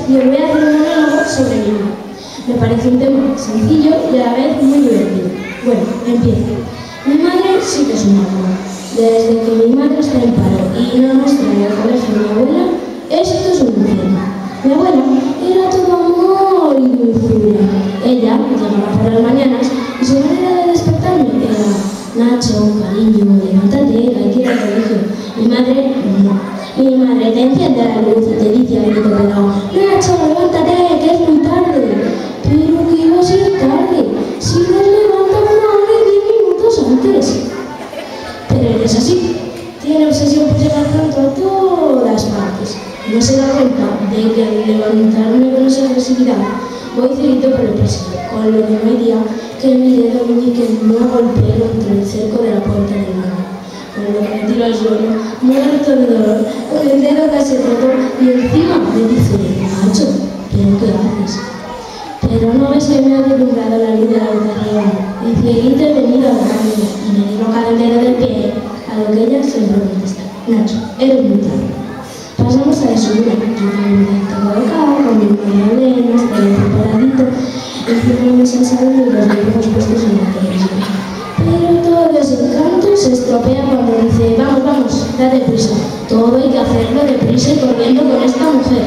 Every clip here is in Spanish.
y os voy a hacer un monólogo sobre mi vida. Me parece un tema sencillo y a la vez muy divertido. Bueno, empiezo. Mi madre sí que es una abuela. Desde que mi madre está en paro y no nos trae al colegio mi abuela, esto es un infierno. Mi abuela era todo amor y dulzura. Ella llegaba por las mañanas y su manera de despertarme era: Nacho, cariño, levántate, hay que ir al colegio. Mi madre, no. Mi madre te enciende la luz y te dice a grito pelado: Nacho, levántate, que es muy tarde. Pero que iba a ser tarde, si nos levantamos 1 hora y 10 minutos antes. Pero ella es así, tiene obsesión por llegar pronto a todas partes. No se da cuenta de que al levantarme con esa agresividad voy cedito por el pasillo, con lo que no hay día que mi dedo meñique no golpee contra el cerco de la puerta del baño. Con lo que me tiro al suelo, muerto de dolor, con el dedo casi roto, y encima me dice: Nacho, ¿pero qué haces? Pero no ves que me ha deslumbrado la luz de la habitación, y cieguito he venido a hablarme, y me he colocado el dedo del pie, a lo que ella siempre contesta: Nacho, eres muy tarde. Pasamos a desayunar, yo con mi dedito colocado, con mi magdalena, estoy preparadito, encima de mi salsa y los dibujos puestos en la televisión. Pero todo ese encanto se estropea cuando dice: vamos, vamos, date prisa. Todo hay que hacerlo deprisa y corriendo con esta mujer.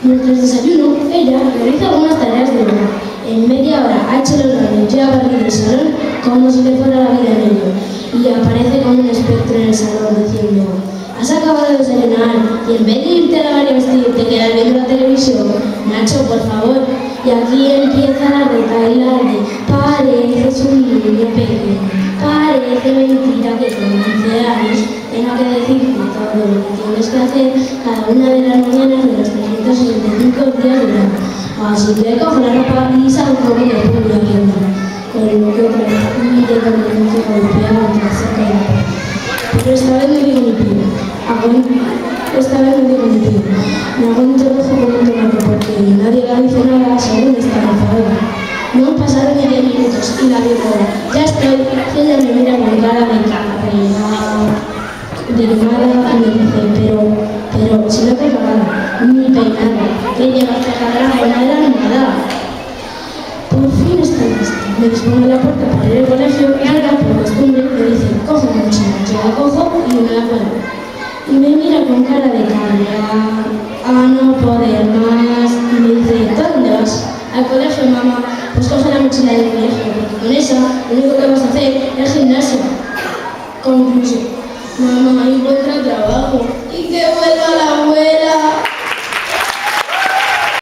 Mientras desayuno, ella realiza algunas tareas de hogar. En media hora ha hecho los baños, ya ha barrido el salón como si le fuera la vida en ello. Y aparece como un espectro en el salón diciendo: has acabado de desayunar y en vez de irte a lavar y vestir te quedas viendo la televisión. Nacho, por favor. Y aquí empieza la retahíla de: pareces un niño pequeño, parece mentira que con 11 años tenga que decirte todo lo que tienes que hacer cada una de las mañanas de los 365 días del año. Así que cojo la ropa y salgo y le pongo la tienda. Con lo que otra vez mire como que golpea contra el cerco de la puerta. Pero esta vez me digo mi pie. Esta vez me digo mi pie. Me aguanto rojo con un tomate porque nadie le dice nada según está enfadada. No han pasado ni 10 minutos y la digo: ya estoy. Y ella me mira con cara de quemada y me dice: pero si no te he pagado, ni peinada, que llevas pegada la buena de la almohada. Por fin está lista. Me dispongo a la puerta para ir al colegio y ahora, por costumbre, me dice: coge la mochila. Yo la cojo y me la pongo. Y me mira con cara de cabreada